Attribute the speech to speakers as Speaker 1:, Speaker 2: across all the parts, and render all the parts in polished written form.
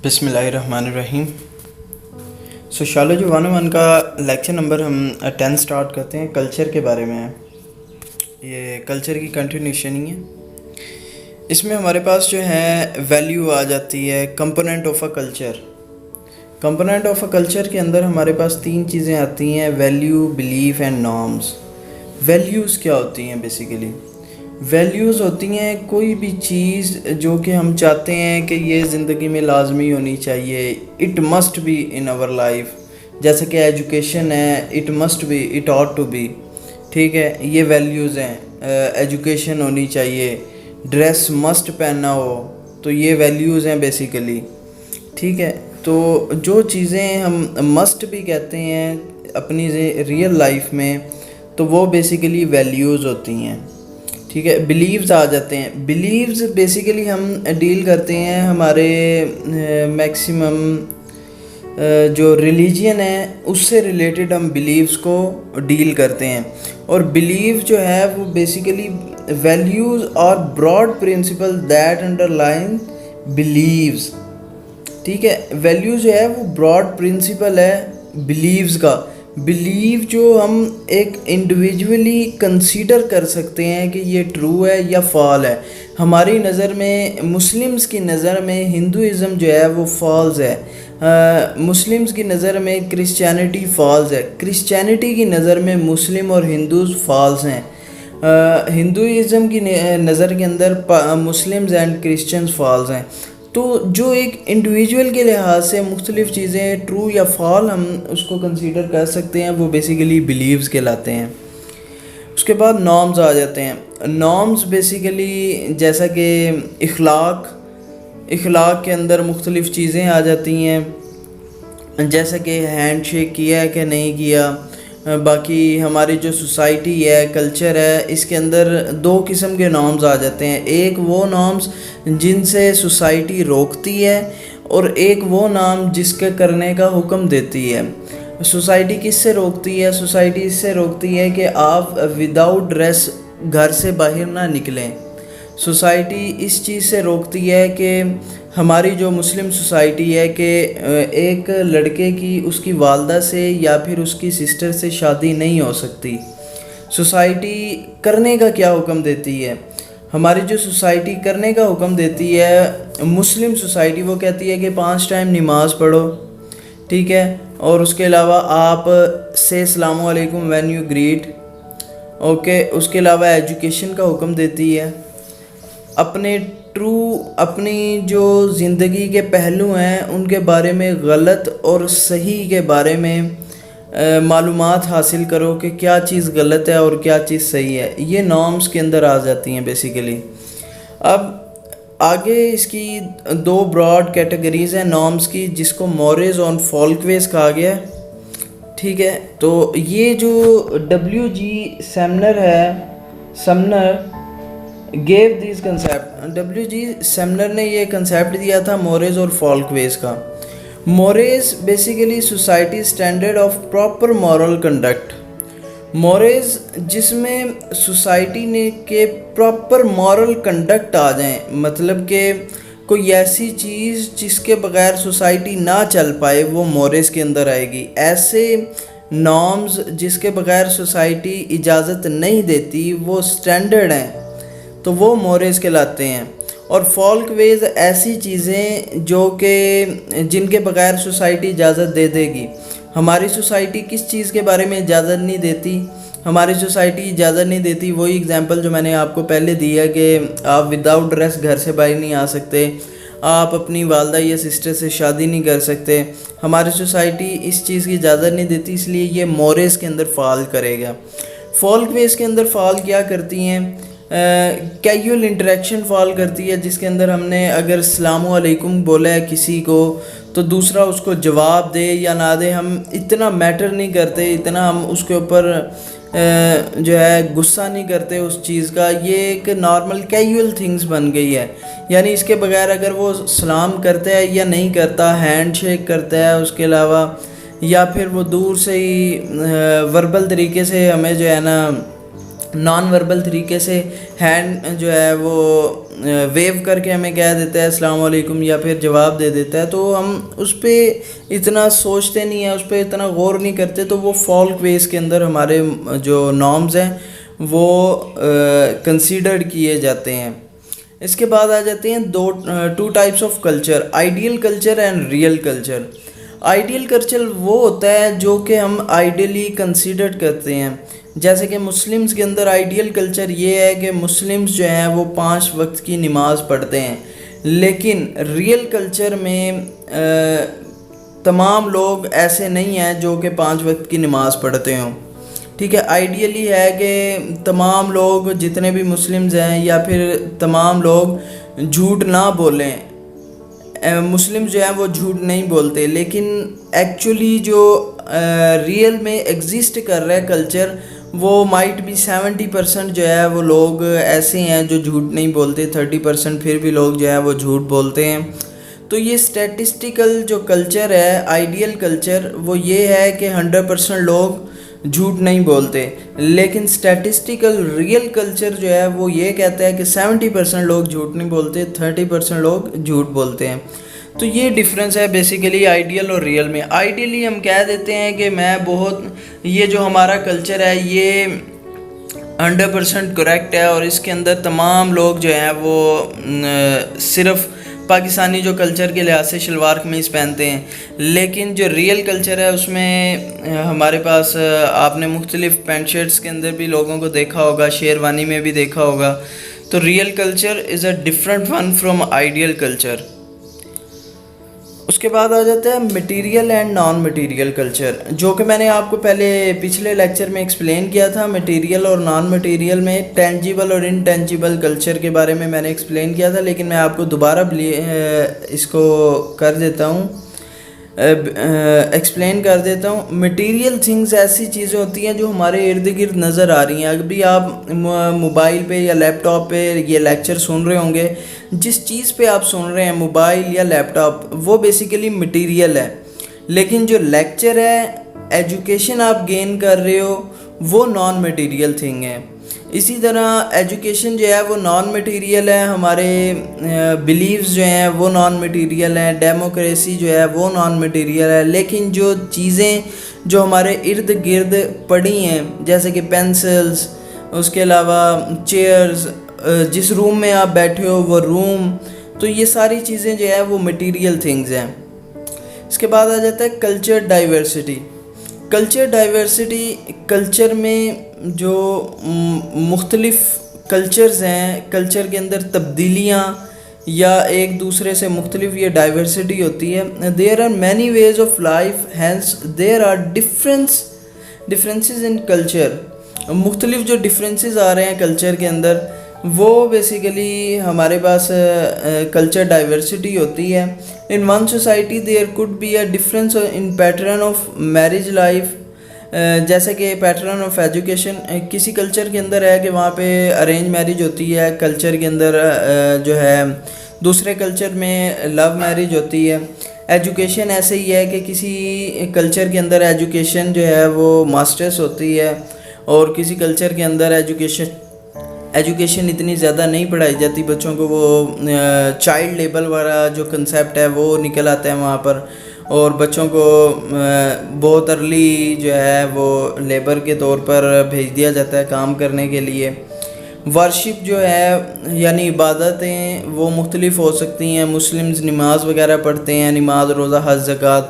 Speaker 1: بسم اللہ الرحمن الرحیم۔ سوشالوجی 101 کا لیکچر نمبر ہم 10 سٹارٹ کرتے ہیں۔ کلچر کے بارے میں ہے، یہ کلچر کی کنٹینیوشن ہی ہے۔ اس میں ہمارے پاس جو ہے ویلیو آ جاتی ہے، component of a culture. Component of a culture کے اندر ہمارے پاس 3 چیزیں آتی ہیں: value, belief and norms. Values کیا ہوتی ہیں؟ بیسیکلی ویلیوز ہوتی ہیں کوئی بھی چیز جو کہ ہم چاہتے ہیں کہ یہ زندگی میں لازمی ہونی چاہیے، it must be in our life. جیسے کہ ایجوکیشن ہے، it must be, it ought to be, ٹھیک ہے، یہ ویلیوز ہیں۔ ایجوکیشن ہونی چاہیے، ڈریس مسٹ پہننا ہو، تو یہ ویلیوز ہیں بیسیکلی، ٹھیک ہے۔ تو جو چیزیں ہم مسٹ بھی کہتے ہیں اپنی ریئل لائف میں، تو وہ بیسیکلی ویلیوز ہوتی ہیں، ٹھیک ہے۔ بلیوز آ جاتے ہیں۔ بلیوز بیسیکلی ہم ڈیل کرتے ہیں ہمارے میکسیمم جو ریلیجین ہے اس سے ریلیٹڈ ہم بلیوز کو ڈیل کرتے ہیں۔ اور بلیو جو ہے وہ بیسیکلی ویلیوز اور براڈ پرنسپل دیٹ انڈر لائن بلیوز، ٹھیک ہے۔ ویلیو جو ہے وہ براڈ پرنسپل ہے بلیوز کا۔ بلیو جو ہم ایک انڈیویجولی کنسیڈر کر سکتے ہیں کہ یہ ٹرو ہے یا فال ہے۔ ہماری نظر میں، مسلمز کی نظر میں ہندوازم جو ہے وہ فالز ہے، مسلمز کی نظر میں کرسچینٹی فالز ہے، کرسچینٹی کی نظر میں مسلم اور ہندوز فالز ہیں، ہندوازم کی نظر کے اندر مسلمز اینڈ کرسچنز فالز ہیں۔ تو جو ایک انڈیویجول کے لحاظ سے مختلف چیزیں ٹرو یا فال ہم اس کو کنسیڈر کر سکتے ہیں، وہ بیسیکلی بلیوز کہلاتے ہیں۔ اس کے بعد نارمز آ جاتے ہیں۔ نارمز بیسیکلی جیسا کہ اخلاق کے اندر مختلف چیزیں آ جاتی ہیں، جیسا کہ ہینڈ شیک کیا ہے کہ نہیں کیا۔ باقی ہماری جو سوسائٹی ہے، کلچر ہے، اس کے اندر 2 قسم کے نارمز آ جاتے ہیں۔ ایک وہ نارمز جن سے سوسائٹی روکتی ہے، اور ایک وہ نارم جس کے کرنے کا حکم دیتی ہے۔ سوسائٹی کس سے روکتی ہے؟ سوسائٹی اس سے روکتی ہے کہ آپ وداؤٹ ڈریس گھر سے باہر نہ نکلیں۔ سوسائٹی اس چیز سے روکتی ہے کہ ہماری جو مسلم سوسائٹی ہے کہ ایک لڑکے کی اس کی والدہ سے یا پھر اس کی سسٹر سے شادی نہیں ہو سکتی۔ سوسائٹی کرنے کا کیا حکم دیتی ہے؟ ہماری جو سوسائٹی کرنے کا حکم دیتی ہے، مسلم سوسائٹی، وہ کہتی ہے کہ 5 ٹائم نماز پڑھو، ٹھیک ہے، اور اس کے علاوہ آپ سے السلام علیکم وین یو گریٹ، اوکے۔ اس کے علاوہ ایجوکیشن کا حکم دیتی ہے۔ اپنی جو زندگی کے پہلو ہیں ان کے بارے میں غلط اور صحیح کے بارے میں معلومات حاصل کرو کہ کیا چیز غلط ہے اور کیا چیز صحیح ہے۔ یہ نارمز کے اندر آ جاتی ہیں بیسیکلی۔ اب آگے اس کی 2 براڈ کیٹیگریز ہیں نارمز کی، جس کو مورز اور فولکویز کہا گیا ہے، ٹھیک ہے۔ تو یہ جو WG سیمنر ہے، Sumner gave these concept, WG Sumner نے یہ کنسیپٹ دیا تھا مورز اور فولکویز کا۔ Mores basically society standard of proper moral conduct. Mores جس میں سوسائٹی نے کہ پراپر مورل کنڈکٹ آ جائیں، مطلب کہ کوئی ایسی چیز جس کے بغیر سوسائٹی نہ چل پائے، وہ مورز کے اندر آئے گی۔ ایسے نارمز جس کے بغیر سوسائٹی اجازت نہیں دیتی، وہ اسٹینڈرڈ ہیں، تو وہ مورز کہلاتے ہیں۔ اور فولک ویز ایسی چیزیں جو کہ جن کے بغیر سوسائٹی اجازت دے دے گی۔ ہماری سوسائٹی کس چیز کے بارے میں اجازت نہیں دیتی؟ ہماری سوسائٹی اجازت نہیں دیتی وہی اگزامپل جو میں نے آپ کو پہلے دی ہے کہ آپ وداؤٹ ڈریس گھر سے باہر نہیں آ سکتے، آپ اپنی والدہ یا سسٹر سے شادی نہیں کر سکتے۔ ہماری سوسائٹی اس چیز کی اجازت نہیں دیتی، اس لیے یہ مورز کے اندر فال کرے گا۔ فولک ویز کے اندر فال کیا کرتی ہیں؟ کیجول انٹریکشن فال کرتی ہے، جس کے اندر ہم نے اگر السلام علیکم بولا ہے کسی کو تو دوسرا اس کو جواب دے یا نہ دے، ہم اتنا میٹر نہیں کرتے، اتنا ہم اس کے اوپر جو ہے غصہ نہیں کرتے اس چیز کا۔ یہ ایک نارمل کیجول تھنگس بن گئی ہے، یعنی اس کے بغیر اگر وہ سلام کرتا ہے یا نہیں کرتا، ہینڈ شیک کرتا ہے، اس کے علاوہ یا پھر وہ دور سے ہی وربل طریقے سے ہمیں جو ہے نا، نان وربل طریقے سے ہینڈ جو ہے وہ ویو کر کے ہمیں کہہ دیتا ہے السلام علیکم یا پھر جواب دے دیتا ہے، تو ہم اس پہ اتنا سوچتے نہیں ہیں، اس پہ اتنا غور نہیں کرتے، تو وہ فولک ویز کے اندر ہمارے جو نارمز ہیں وہ کنسیڈرڈ کیے جاتے ہیں۔ اس کے بعد آ جاتے ہیں two types of culture, ideal culture and real culture. Ideal culture وہ ہوتا ہے جو کہ ہم آئیڈیلی کنسیڈر کرتے ہیں، جیسے کہ مسلمز کے اندر آئیڈیل کلچر یہ ہے کہ مسلمز جو ہیں وہ 5 وقت کی نماز پڑھتے ہیں، لیکن ریئل کلچر میں تمام لوگ ایسے نہیں ہیں جو کہ 5 وقت کی نماز پڑھتے ہوں، ٹھیک ہے۔ آئیڈیلی ہے کہ تمام لوگ جتنے بھی مسلمز ہیں یا پھر تمام لوگ جھوٹ نہ بولیں، مسلم جو ہیں وہ جھوٹ نہیں بولتے، لیکن ایکچولی جو ریئل میں ایگزسٹ کر رہا ہے کلچر، وہ مائٹ بھی 70% جو ہے وہ لوگ ایسے ہیں جو جھوٹ نہیں بولتے، 30% پھر بھی لوگ جو ہے وہ جھوٹ بولتے ہیں۔ تو یہ اسٹیٹسٹیکل جو کلچر ہے، آئیڈیل کلچر، وہ یہ ہے کہ 100% لوگ جھوٹ نہیں بولتے، لیکن اسٹیٹسٹیکل ریئل کلچر جو ہے وہ یہ کہتا ہے کہ 70% لوگ جھوٹ نہیں بولتے، 30% لوگ جھوٹ بولتے ہیں۔ تو یہ ڈفرینس ہے بیسیکلی آئیڈیل اور ریئل میں۔ آئیڈیلی ہم کہہ دیتے ہیں کہ یہ جو ہمارا کلچر ہے یہ 100% کریکٹ ہے، اور اس کے اندر تمام لوگ جو ہیں وہ صرف پاکستانی جو کلچر کے لحاظ سے شلوار قمیض پہنتے ہیں، لیکن جو ریئل کلچر ہے اس میں ہمارے پاس آپ نے مختلف پینٹ شرٹس کے اندر بھی لوگوں کو دیکھا ہوگا، شیروانی میں بھی دیکھا ہوگا۔ تو real culture is a different one from ideal culture. اس کے بعد آ جاتا ہے material and non material culture, جو کہ میں نے آپ کو پہلے پچھلے لیکچر میں ایکسپلین کیا تھا۔ مٹیریل اور نان مٹیریل میں ٹینجیبل اور انٹینجیبل کلچر کے بارے میں نے ایکسپلین کیا تھا، لیکن میں آپ کو دوبارہ اس کو کر دیتا ہوں، ایکسپلین کر دیتا ہوں۔ مٹیریل تھنگز ایسی چیزیں ہوتی ہیں جو ہمارے ارد گرد نظر آ رہی ہیں۔ ابھی آپ موبائل پہ یا لیپ ٹاپ پہ یہ لیکچر سن رہے ہوں گے، جس چیز پہ آپ سن رہے ہیں موبائل یا لیپ ٹاپ، وہ بیسیکلی مٹیریل ہے، لیکن جو لیکچر ہے، ایجوکیشن آپ گین کر رہے ہو، وہ نان مٹیریل تھنگ ہے۔ اسی طرح ایجوکیشن جو ہے وہ نان مٹیریل ہے، ہمارے بلیفز جو ہیں وہ نان مٹیریل ہیں، ڈیموکریسی جو ہے وہ نان مٹیریل ہے، لیکن جو چیزیں جو ہمارے ارد گرد پڑی ہیں، جیسے کہ پینسلز، اس کے علاوہ چیئرز، جس روم میں آپ بیٹھے ہو وہ روم، تو یہ ساری چیزیں جو ہے وہ مٹیریل تھنگز ہیں۔ اس کے بعد آ جاتا ہے culture diversity. Culture diversity, culture میں جو مختلف کلچرز ہیں، کلچر کے اندر تبدیلیاں یا ایک دوسرے سے مختلف یہ ڈائیورسٹی ہوتی ہے۔ There are many ways of life, hence there are differences in culture. مختلف جو ڈفرینسز آ رہے ہیں کلچر کے اندر، وہ بیسیکلی ہمارے پاس کلچر ڈائیورسٹی ہوتی ہے۔ In one society there could be a difference in pattern of marriage life, جیسے کہ پیٹرن آف ایجوکیشن۔ کسی کلچر کے اندر ہے کہ وہاں پہ ارینج میرج ہوتی ہے، کلچر کے اندر جو ہے دوسرے کلچر میں لو میرج ہوتی ہے۔ ایجوکیشن ایسے ہی ہے کہ کسی کلچر کے اندر ایجوکیشن جو ہے وہ ماسٹرس ہوتی ہے، اور کسی کلچر کے اندر ایجوکیشن اتنی زیادہ نہیں پڑھائی جاتی بچوں کو، وہ چائلڈ لیبر والا جو کنسیپٹ ہے وہ نکل آتا ہے وہاں پر، اور بچوں کو بہت ارلی جو ہے وہ لیبر کے طور پر بھیج دیا جاتا ہے کام کرنے کے لیے۔ ورشپ جو ہے یعنی عبادتیں وہ مختلف ہو سکتی ہیں۔ مسلمز نماز وغیرہ پڑھتے ہیں، نماز، روزہ، حج، زکوٰۃ،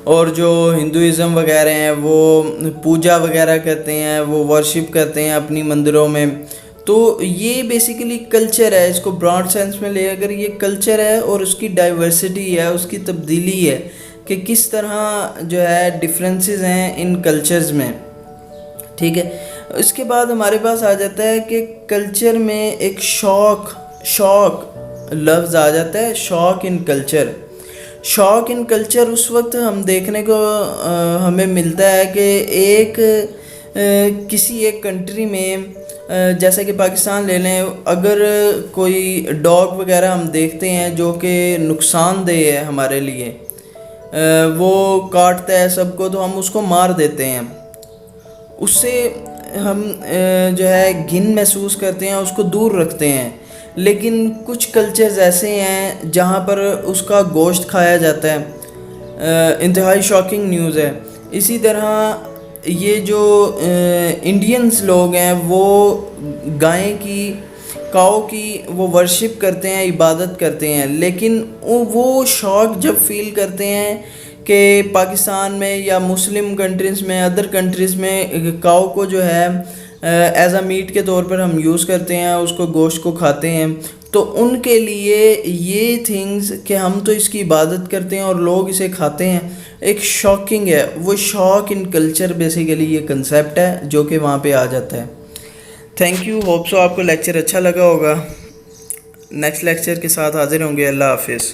Speaker 1: اور جو ہندوازم وغیرہ ہیں وہ پوجا وغیرہ کرتے ہیں، وہ ورشپ کرتے ہیں اپنی مندروں میں۔ تو یہ بیسیکلی کلچر ہے، اس کو براڈ سینس میں لے اگر یہ کلچر ہے، اور اس کی ڈائیورسٹی ہے، اس کی تبدیلی ہے کہ کس طرح جو ہے ڈفرینسز ہیں ان کلچرز میں، ٹھیک ہے۔ اس کے بعد ہمارے پاس آ جاتا ہے کہ کلچر میں ایک شوق لفظ آ جاتا ہے، شوق ان کلچر۔ شوق ان کلچر اس وقت ہم دیکھنے کو ہمیں ملتا ہے کہ کسی ایک کنٹری میں، جیسے کہ پاکستان لے لیں، اگر کوئی ڈاگ وغیرہ ہم دیکھتے ہیں جو کہ نقصان دہ ہے ہمارے لیے، وہ کاٹتا ہے سب کو، تو ہم اس کو مار دیتے ہیں، اس سے ہم جو ہے گھن محسوس کرتے ہیں، اس کو دور رکھتے ہیں۔ لیکن کچھ کلچرز ایسے ہیں جہاں پر اس کا گوشت کھایا جاتا ہے، انتہائی شاکنگ نیوز ہے۔ اسی طرح یہ جو انڈینز لوگ ہیں وہ گائے کی، کاؤ کی وہ ورشپ کرتے ہیں، عبادت کرتے ہیں، لیکن وہ شوق جب فیل کرتے ہیں کہ پاکستان میں یا مسلم کنٹریز میں، ادر کنٹریز میں کاؤ کو جو ہے ایز اے میٹ کے طور پر ہم یوز کرتے ہیں، اس کو گوشت کو کھاتے ہیں، تو ان کے لیے یہ تھنگز کہ ہم تو اس کی عبادت کرتے ہیں اور لوگ اسے کھاتے ہیں، ایک شاکنگ ہے۔ وہ شاک ان کلچر بیسیکلی یہ کنسیپٹ ہے جو کہ وہاں پہ آ جاتا ہے۔ تھینک یو، ہوپ سو آپ کو لیکچر اچھا لگا ہوگا۔ نیکسٹ لیکچر کے ساتھ حاضر ہوں گے۔ اللہ حافظ۔